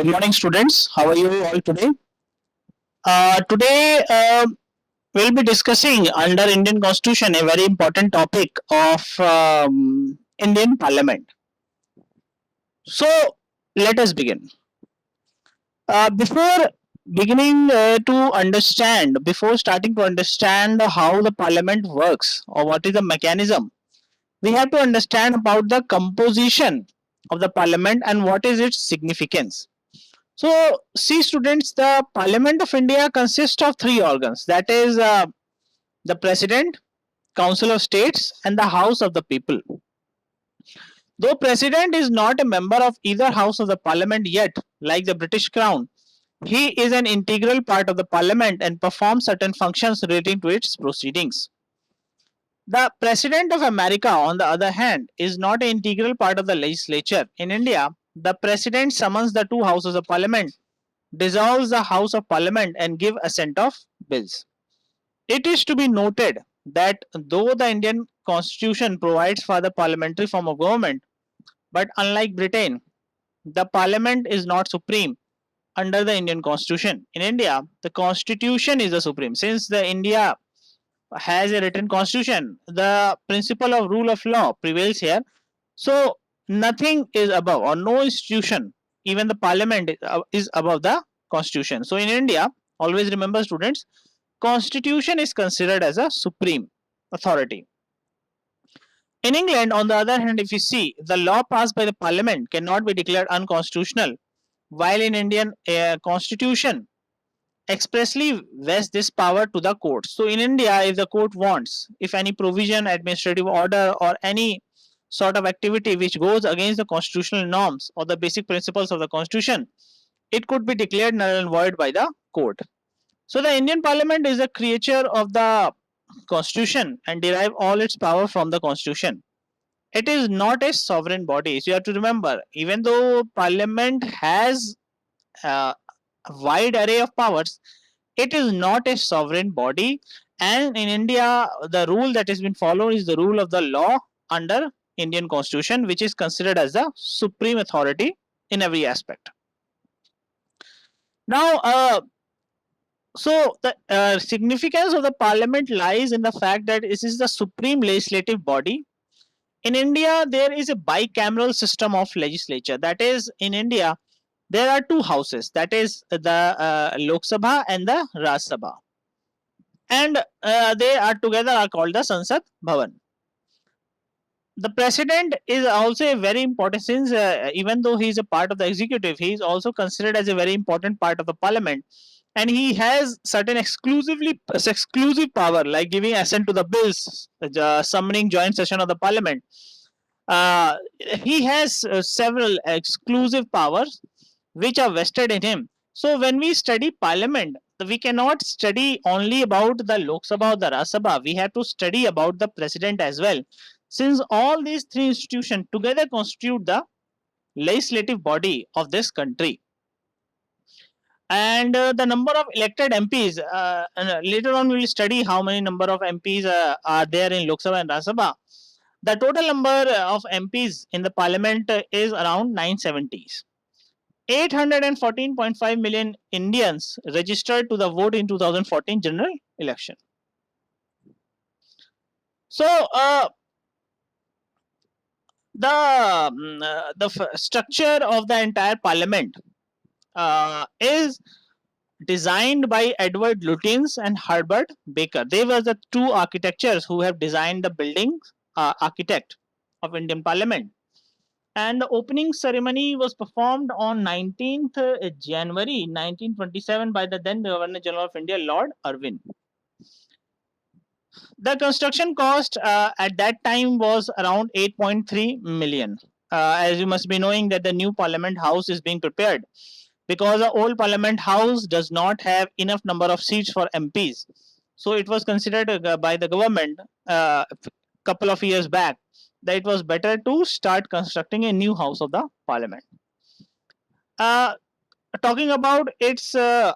Good morning, students. How are you all today? Today, we'll be discussing under Indian Constitution a very important topic of Indian Parliament. So, let us begin. Before before starting to understand how the Parliament works or what is the mechanism, we have to understand about the composition of the Parliament and what is its significance. So, see, students, the Parliament of India consists of three organs, that is, the President, Council of States, and the House of the People. Though President is not a member of either House of the Parliament yet, like the British Crown, he is an integral part of the Parliament and performs certain functions relating to its proceedings. The President of America, on the other hand, is not an integral part of the legislature. In India, the President summons the two houses of Parliament, dissolves the House of Parliament, and give assent of bills. It is to be noted that though the Indian Constitution provides for the parliamentary form of government, but unlike Britain, the Parliament is not supreme under the Indian Constitution. In India, the Constitution is the supreme. Since the India has a written Constitution, the principle of rule of law prevails here. So nothing is above, or no institution, even the Parliament, is above the Constitution. So in India, always remember, students, Constitution is considered as a supreme authority. In England, on the other hand, if you see, the law passed by the Parliament cannot be declared unconstitutional, while in Indian Constitution expressly vests this power to the courts. So in India, if the court wants, if any provision, administrative order, or any sort of activity which goes against the constitutional norms or the basic principles of the Constitution, it could be declared null and void by the court. So the Indian Parliament is a creature of the Constitution and derive all its power from the Constitution. It is not a sovereign body. So you have to remember, even though Parliament has a wide array of powers, it is not a sovereign body. And in India, the rule that has been followed is the rule of the law under Indian Constitution, which is considered as the supreme authority in every aspect. Now, so the significance of the Parliament lies in the fact that this is the supreme legislative body. In India, there is a bicameral system of legislature. That is, in India, there are two houses. That is the Lok Sabha and the Raj Sabha, and they are together are called the Sansad Bhavan. The president is also a very important, since even though he is a part of the executive, he is also considered as a very important part of the parliament, and he has certain exclusive power like giving assent to the bills, summoning joint session of the parliament. uh, he has several exclusive powers which are vested in him. So when we study parliament, we cannot study only about the Lok Sabha or the Raj Sabha. We have to study about the president as well, since all these three institutions together constitute the legislative body of this country. And the number of elected MPs, and later on we will study how many number of MPs are there in Lok Sabha and Raj Sabha. The total number of MPs in the parliament is around 970s. 814.5 million Indians registered to the vote in 2014 general election. So, the structure of the entire parliament is designed by Edward Lutyens and Herbert Baker. They were the two architects who have designed the building, architect of Indian Parliament. And the opening ceremony was performed on 19th January 1927 by the then Governor General of India, Lord Irwin. The construction cost at that time was around 8.3 million. As you must be knowing that the new Parliament House is being prepared, because the old Parliament House does not have enough number of seats for MPs. So it was considered by the government a couple of years back that it was better to start constructing a new House of the Parliament. Uh, Talking about its width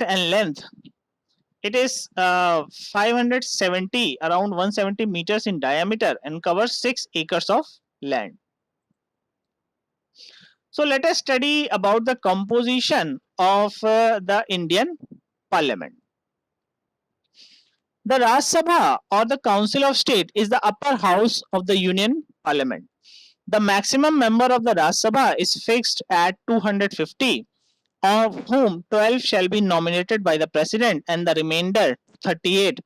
and length, it is 570, around 170 meters in diameter, and covers 6 acres of land. So let us study about the composition of the Indian Parliament. The Raj Sabha or the Council of State is the upper house of the Union Parliament. The maximum member of the Raj Sabha is fixed at 250, of whom 12 shall be nominated by the President and the remainder 38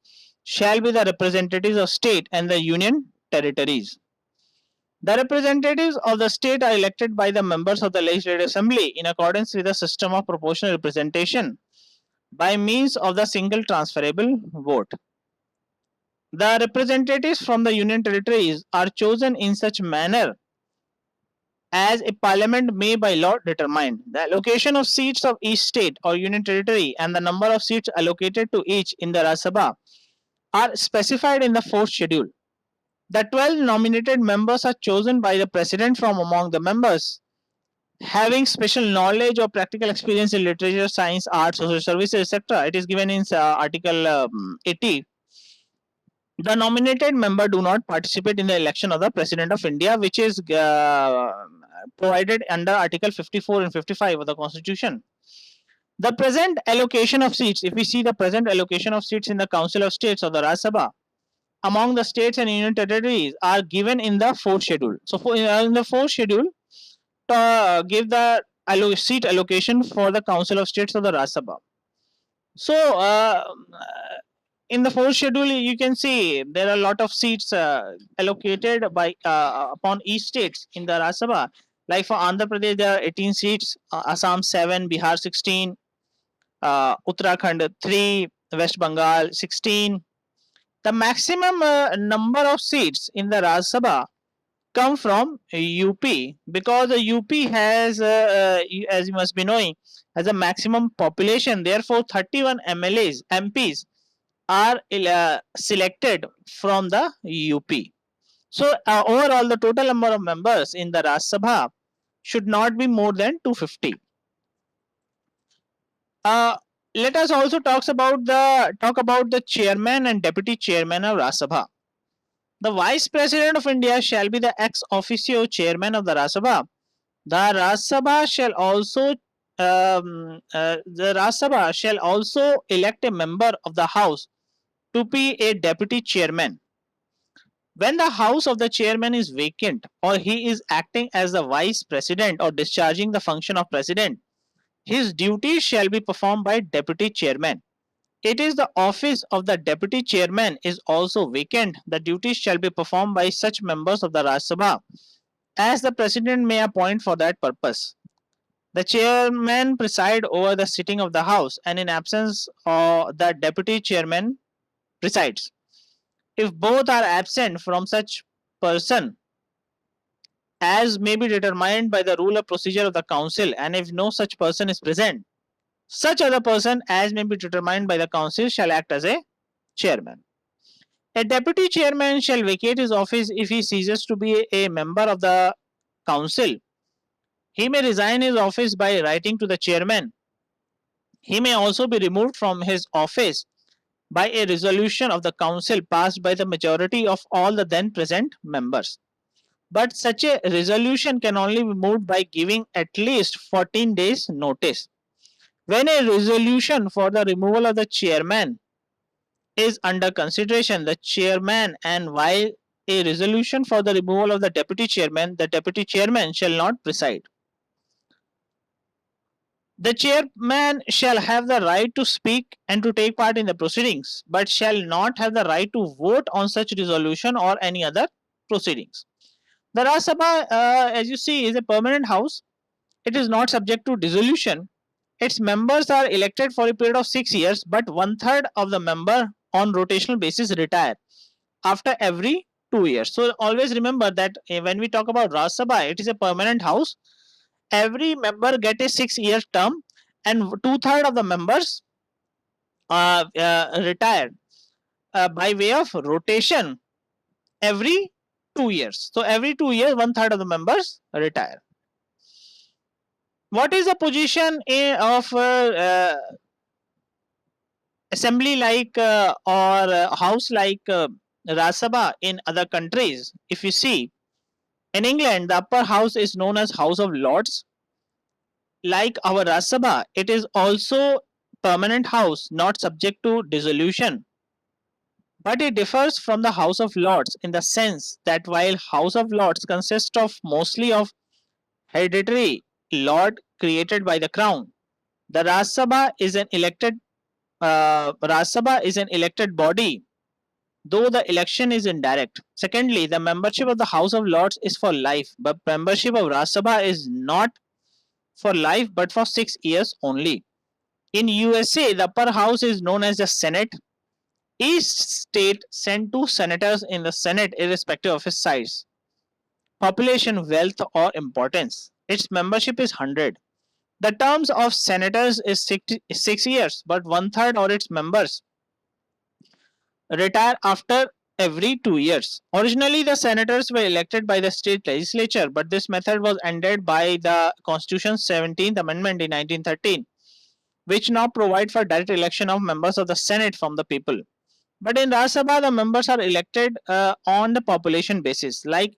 shall be the representatives of state and the union territories. The representatives of the state are elected by the members of the Legislative Assembly in accordance with the system of proportional representation by means of the single transferable vote. The representatives from the union territories are chosen in such manner as a parliament may by law determine. The allocation of seats of each state or union territory and the number of seats allocated to each in the Raj Sabha are specified in the fourth schedule. The 12 nominated members are chosen by the president from among the members having special knowledge or practical experience in literature, science, arts, social services, etc. It is given in Article 80. The nominated member do not participate in the election of the President of India, which is provided under Article 54 and 55 of the Constitution. The present allocation of seats, if we see the present allocation of seats in the Council of States or the Raj Sabha, among the states and union territories are given in the fourth schedule. So, in the fourth schedule, to give the seat allocation for the Council of States or the Raj Sabha. So, in the fourth schedule, you can see there are a lot of seats allocated by upon each states in the Raj Sabha. Like for Andhra Pradesh, there are 18 seats, Assam 7, Bihar 16, Uttarakhand 3, West Bengal 16. The maximum number of seats in the Raj Sabha come from UP because the UP has, as you must be knowing, has a maximum population. Therefore, 31 MLAs, MPs are selected from the UP. So, overall, the total number of members in the Raj Sabha should not be more than 250. Let us also talk about the chairman and deputy chairman of Raj Sabha. The Vice President of India shall be the ex officio chairman of the Raj Sabha. The Raj Sabha shall also elect a member of the House to be a deputy chairman. When the house of the chairman is vacant or he is acting as the vice president or discharging the function of president, his duties shall be performed by deputy chairman. It is the office of the deputy chairman is also vacant. The duties shall be performed by such members of the Raj Sabha as the president may appoint for that purpose. The chairman preside over the sitting of the house and in absence the deputy chairman presides. If both are absent from such person as may be determined by the rule of procedure of the council, and if no such person is present, such other person as may be determined by the council shall act as a chairman. A deputy chairman shall vacate his office if he ceases to be a member of the council. He may resign his office by writing to the chairman. He may also be removed from his office by a resolution of the council passed by the majority of all the then present members. But such a resolution can only be moved by giving at least 14 days notice. When a resolution for the removal of the chairman is under consideration, the chairman, and while a resolution for the removal of the deputy chairman shall not preside. The chairman shall have the right to speak and to take part in the proceedings, but shall not have the right to vote on such resolution or any other proceedings. The Raj Sabha, as you see, is a permanent house. It is not subject to dissolution. Its members are elected for a period of 6 years, but 1/3 of the member on rotational basis retire after every 2 years. So always remember that when we talk about Raj Sabha, it is a permanent house. Every member get a 6-year term, and 2/3 of the members retired by way of rotation every 2 years. So every 2 years, 1/3 of the members retire. What is the position of assembly like or house like Raj Sabha in other countries? If you see, in England, the upper house is known as House of Lords. Like our Rajya Sabha, it is also permanent house, not subject to dissolution. But it differs from the House of Lords in the sense that while House of Lords consists of mostly of hereditary lord created by the crown, the Rajya Sabha is an elected body, though the election is indirect. Secondly, the membership of the House of Lords is for life, but membership of Rajya Sabha is not for life but for 6 years only. In USA, the upper house is known as the Senate. Each state sent two senators in the Senate irrespective of its size, population, wealth, or importance. Its membership is 100. The terms of senators is 6 years, but one third of its members retire after every 2 years. Originally, the senators were elected by the state legislature, but this method was ended by the Constitution's 17th Amendment in 1913, which now provide for direct election of members of the Senate from the people. But in Rajya Sabha, the members are elected on the population basis. Like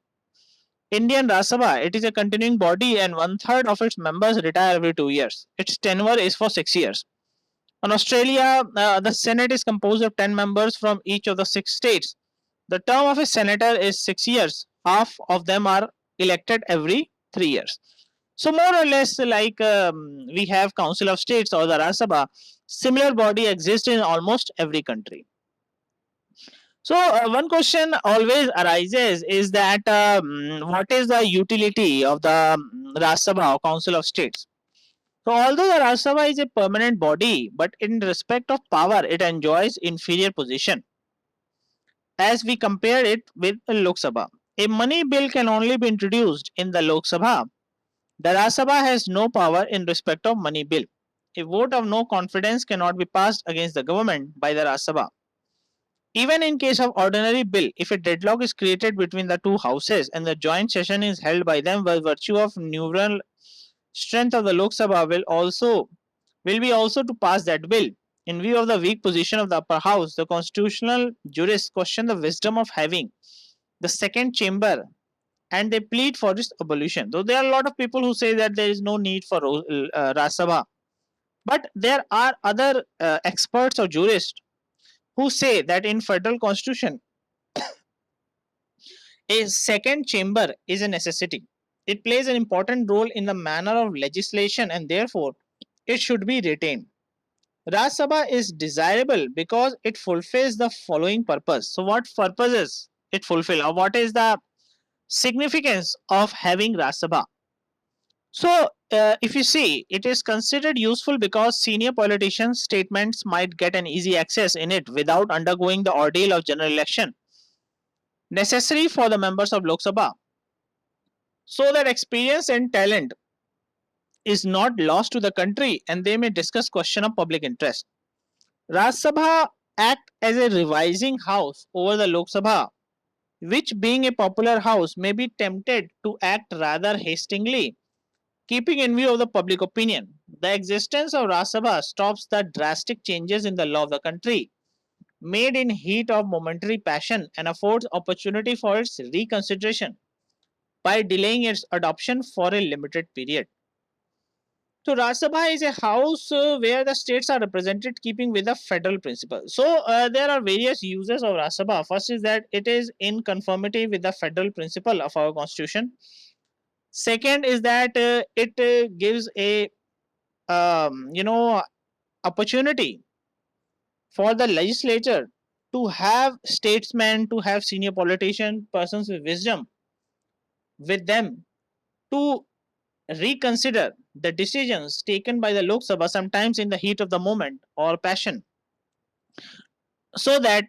Indian Rajya Sabha, it is a continuing body and one third of its members retire every 2 years. Its tenure is for 6 years. In Australia, the Senate is composed of 10 members from each of the 6 states. The term of a senator is 6 years. Half of them are elected every 3 years. So more or less like we have Council of States or the Rajya Sabha, similar body exists in almost every country. So one question always arises is that what is the utility of the Rajya Sabha or Council of States? So although the Rajya Sabha is a permanent body, but in respect of power, it enjoys inferior position as we compare it with the Lok Sabha. A money bill can only be introduced in the Lok Sabha. The Rajya Sabha has no power in respect of money bill. A vote of no confidence cannot be passed against the government by the Rajya Sabha. Even in case of ordinary bill, if a deadlock is created between the two houses and the joint session is held by them by virtue of neural strength of the Lok Sabha will be also to pass that bill. In view of the weak position of the upper house, the constitutional jurists question the wisdom of having the second chamber and they plead for its abolition. Though there are a lot of people who say that there is no need for Rajya Sabha, but there are other experts or jurists who say that in federal constitution a second chamber is a necessity. It plays an important role in the manner of legislation and therefore it should be retained. Rajya Sabha is desirable because it fulfills the following purpose. So, what purposes it fulfill, or what is the significance of having Rajya Sabha? So, if you see, it is considered useful because senior politicians' statements might get an easy access in it without undergoing the ordeal of general election necessary for the members of Lok Sabha. So that experience and talent is not lost to the country and they may discuss question of public interest. Rajya Sabha act as a revising house over the Lok Sabha, which being a popular house may be tempted to act rather hastily, keeping in view of the public opinion. The existence of Rajya Sabha stops the drastic changes in the law of the country made in heat of momentary passion and affords opportunity for its reconsideration by delaying its adoption for a limited period. So Rajya Sabha is a house where the states are represented keeping with the federal principle. So there are various uses of Rajya Sabha. First is that it is in conformity with the federal principle of our constitution. Second is that it gives a opportunity for the legislature to have statesmen, to have senior politicians, persons with wisdom with them to reconsider the decisions taken by the Lok Sabha sometimes in the heat of the moment or passion, so that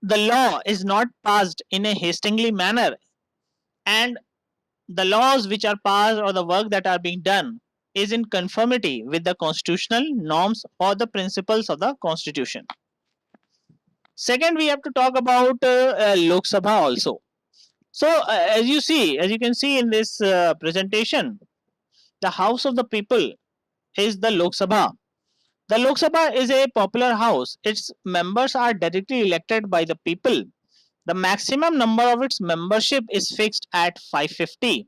the law is not passed in a hastily manner and the laws which are passed or the work that are being done is in conformity with the constitutional norms or the principles of the constitution. Second, we have to talk about Lok Sabha also. So as you can see in this presentation, the House of the People is the Lok Sabha. The Lok Sabha is a popular house. Its members are directly elected by the people. The maximum number of its membership is fixed at 550.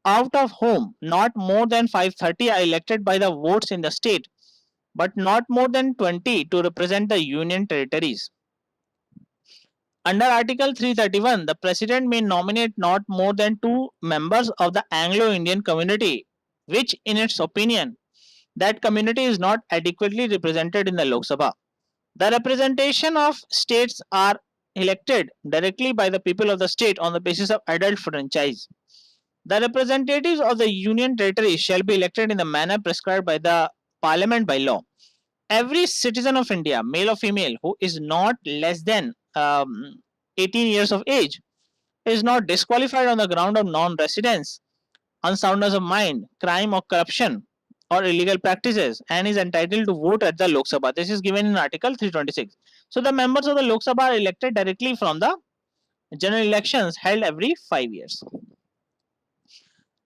out of whom not more than 530 are elected by the votes in the state, but not more than 20 to represent the union territories. Under Article 331, the President may nominate not more than 2 members of the Anglo-Indian community, which in its opinion, that community is not adequately represented in the Lok Sabha. The representation of states are elected directly by the people of the state on the basis of adult franchise. The representatives of the union territories shall be elected in the manner prescribed by the parliament by law. Every citizen of India, male or female, who is not less than 18 years of age, is not disqualified on the ground of non-residence, unsoundness of mind, crime or corruption, or illegal practices, and is entitled to vote at the Lok Sabha. This is given in Article 326. So the members of the Lok Sabha are elected directly from the general elections held every 5 years.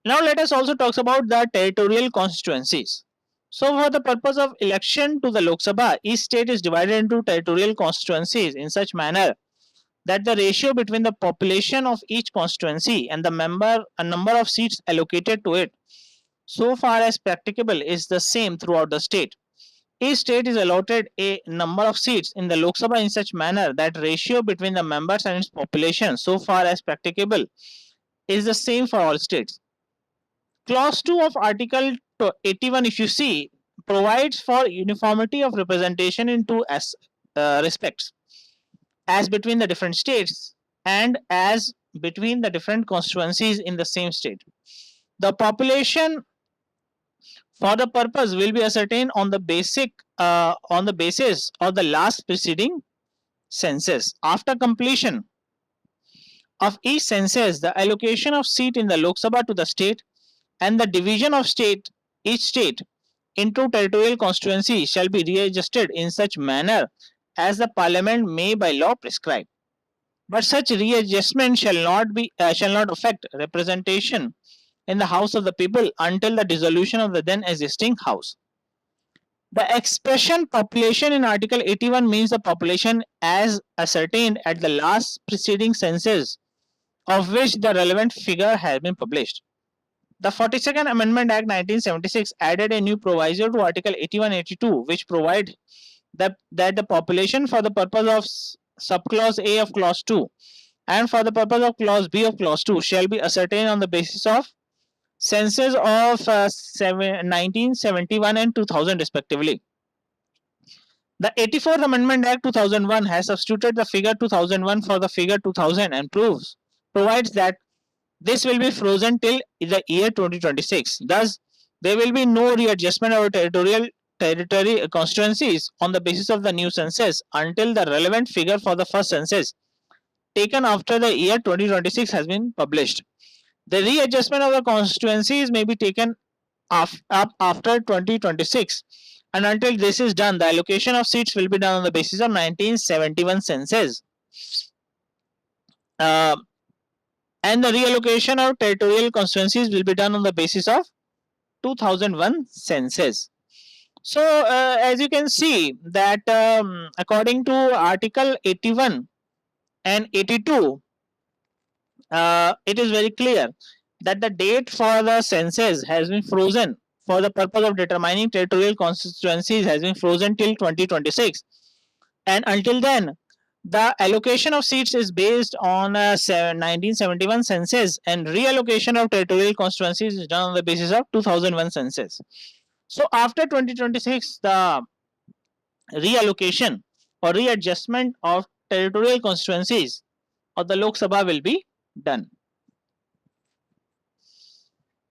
Now let us also talk about the territorial constituencies. So for the purpose of election to the Lok Sabha, each state is divided into territorial constituencies in such manner that the ratio between the population of each constituency and the number of seats allocated to it, so far as practicable, is the same throughout the state. Each state is allotted a number of seats in the Lok Sabha in such manner that ratio between the members and its population, so far as practicable, is the same for all states. Clause 2 of Article 81, if you see, provides for uniformity of representation in two respects, as between the different states and as between the different constituencies in the same state. The population for the purpose will be ascertained on the basis of the last preceding census. After completion of each census, the allocation of seat in the Lok Sabha to the state and the division of each state into territorial constituency shall be readjusted in such manner as the parliament may by law prescribe. But such readjustment shall not affect representation in the House of the People until the dissolution of the then existing House. The expression population in Article 81 means the population as ascertained at the last preceding census of which the relevant figure has been published. The 42nd Amendment Act 1976 added a new proviso to Article 81-82 which provide that the population for the purpose of subclause A of clause 2 and for the purpose of clause B of clause 2 shall be ascertained on the basis of census of 1971 and 2000 respectively. The 84th Amendment Act 2001 has substituted the figure 2001 for the figure 2000 and provides that this will be frozen till the year 2026. Thus, there will be no readjustment of territory constituencies on the basis of the new census until the relevant figure for the first census taken after the year 2026 has been published. The readjustment of the constituencies may be taken up after 2026, and until this is done, the allocation of seats will be done on the basis of 1971 census. And the reallocation of territorial constituencies will be done on the basis of 2001 census. So, as you can see that according to Article 81 and 82, it is very clear that the date for the census has been frozen for the purpose of determining territorial constituencies has been frozen till 2026, and until then the allocation of seats is based on 1971 census and reallocation of territorial constituencies is done on the basis of 2001 census. So after 2026 the reallocation or readjustment of territorial constituencies of the Lok Sabha will be done.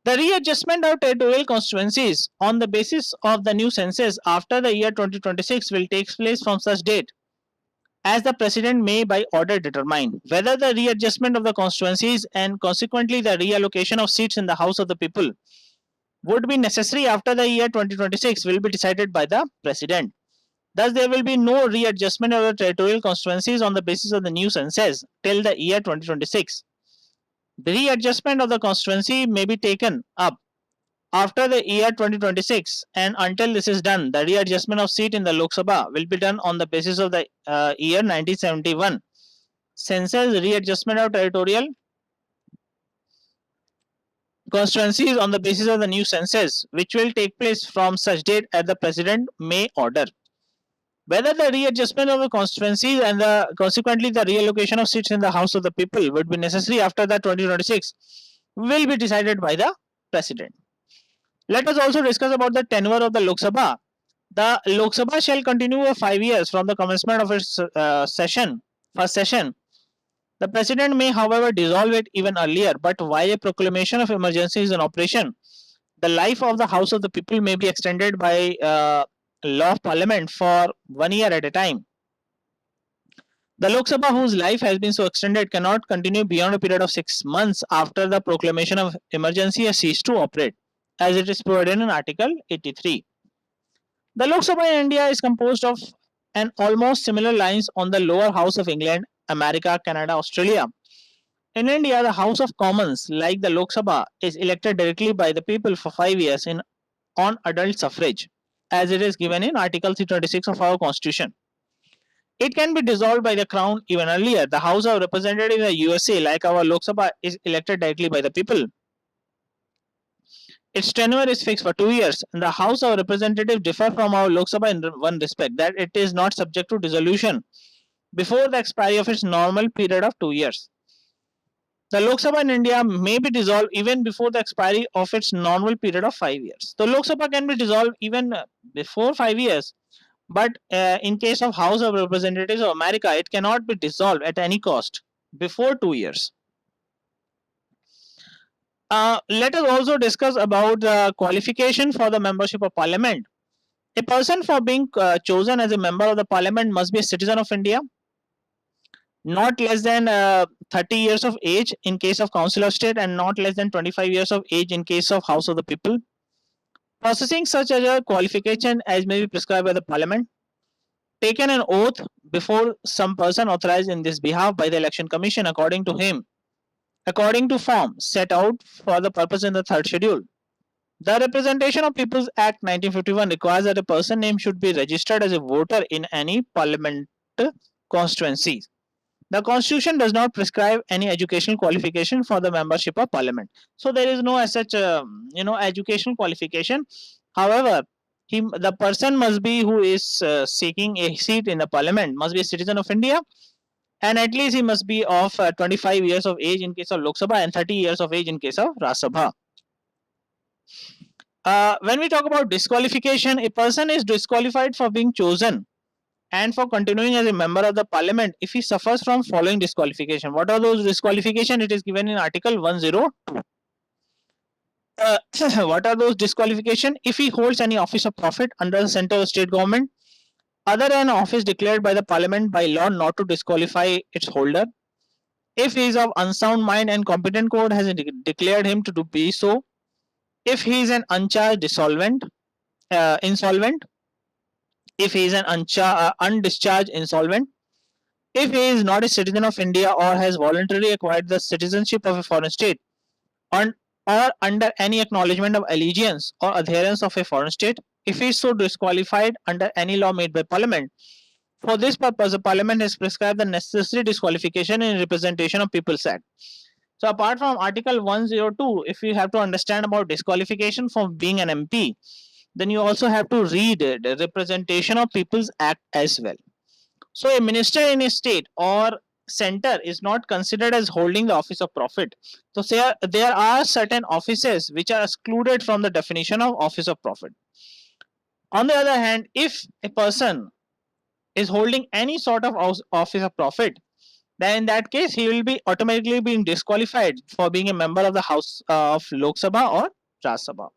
The readjustment of territorial constituencies on the basis of the new census after the year 2026 will take place from such date as the President may by order determine. Whether the readjustment of the constituencies and consequently the reallocation of seats in the House of the People would be necessary after the year 2026 will be decided by the President. Thus, there will be no readjustment of the territorial constituencies on the basis of the new census till the year 2026. The readjustment of the constituency may be taken up after the year 2026, and until this is done, the readjustment of seat in the Lok Sabha will be done on the basis of the year 1971 census readjustment of territorial constituencies on the basis of the new census, which will take place from such date as the president may order. Whether the readjustment of the constituencies and consequently the reallocation of seats in the House of the People would be necessary after the 2026 will be decided by the president. Let us also discuss about the tenure of the Lok Sabha. The Lok Sabha shall continue for 5 years from the commencement of its first session. The president may, however, dissolve it even earlier, but while a proclamation of emergency is in operation, the life of the House of the People may be extended by law of parliament for 1 year at a time. The Lok Sabha, whose life has been so extended, cannot continue beyond a period of 6 months after the proclamation of emergency has ceased to operate, as it is provided in Article 83. The Lok Sabha in India is composed of an almost similar lines on the lower house of England, America, Canada, Australia. In India, the House of Commons, like the Lok Sabha, is elected directly by the people for 5 years on adult suffrage, as it is given in Article 326 of our Constitution. It can be dissolved by the Crown even earlier. The House of Representatives in the USA, like our Lok Sabha, is elected directly by the people. Its tenure is fixed for 2 years, and the House of Representatives differ from our Lok Sabha in one respect, that it is not subject to dissolution before the expiry of its normal period of 2 years. The Lok Sabha in India may be dissolved even before the expiry of its normal period of 5 years. The Lok Sabha can be dissolved even before 5 years, but in case of House of Representatives of America, it cannot be dissolved at any cost before 2 years. Let us also discuss about the qualification for the membership of parliament. A person for being chosen as a member of the parliament must be a citizen of India, not less than 30 years of age in case of council of state, and not less than 25 years of age in case of House of the People. Processing such as a qualification as may be prescribed by the parliament. Taken an oath before some person authorized in this behalf by the election commission according to form set out for the purpose in the third schedule. The Representation of People's Act 1951 requires that a person name should be registered as a voter in any parliament constituency. The Constitution does not prescribe any educational qualification for the membership of Parliament. So there is no as such, educational qualification. However, the person must be who is seeking a seat in the Parliament must be a citizen of India, and at least he must be of 25 years of age in case of Lok Sabha and 30 years of age in case of Rajya Sabha. When we talk about disqualification, a person is disqualified for being chosen and for continuing as a member of the parliament if he suffers from following disqualification. What are those disqualification? It is given in Article 102. What are those disqualification? If he holds any office of profit under the center of state government, other than office declared by the parliament by law not to disqualify its holder, if he is of unsound mind and competent court has declared him to be so, if he is an uncharged insolvent, if he is an undischarged insolvent, if he is not a citizen of India or has voluntarily acquired the citizenship of a foreign state, or under any acknowledgement of allegiance or adherence of a foreign state, if he is so disqualified under any law made by Parliament. For this purpose, the Parliament has prescribed the necessary disqualification in Representation of People's Act. So apart from Article 102, if you have to understand about disqualification for being an MP, then you also have to read the Representation of People's Act as well. So a minister in a state or center is not considered as holding the office of profit. So there are certain offices which are excluded from the definition of office of profit. On the other hand, if a person is holding any sort of office of profit, then in that case he will be automatically being disqualified for being a member of the House of Lok Sabha or Rajya Sabha.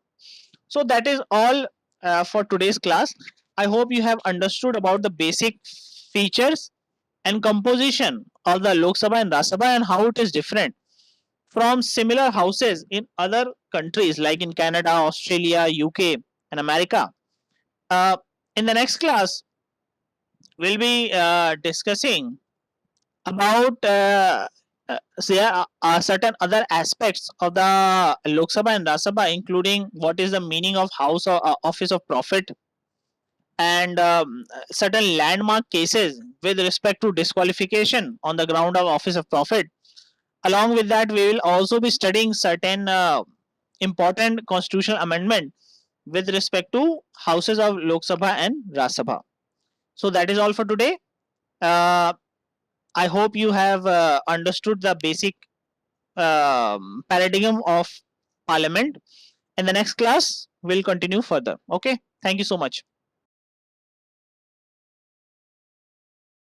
So that is all for today's class. I hope you have understood about the basic features and composition of the Lok Sabha and Rajya Sabha and how it is different from similar houses in other countries like in Canada, Australia, UK and America. In the next class, we'll be discussing about certain other aspects of the Lok Sabha and Rajya Sabha, including what is the meaning of House or Office of Profit, and certain landmark cases with respect to disqualification on the ground of Office of Profit. Along with that, we will also be studying certain important constitutional amendment with respect to houses of Lok Sabha and Rajya Sabha. So that is all for today. I hope you have understood the basic paradigm of parliament. In the next class, we'll continue further. Okay. Thank you so much.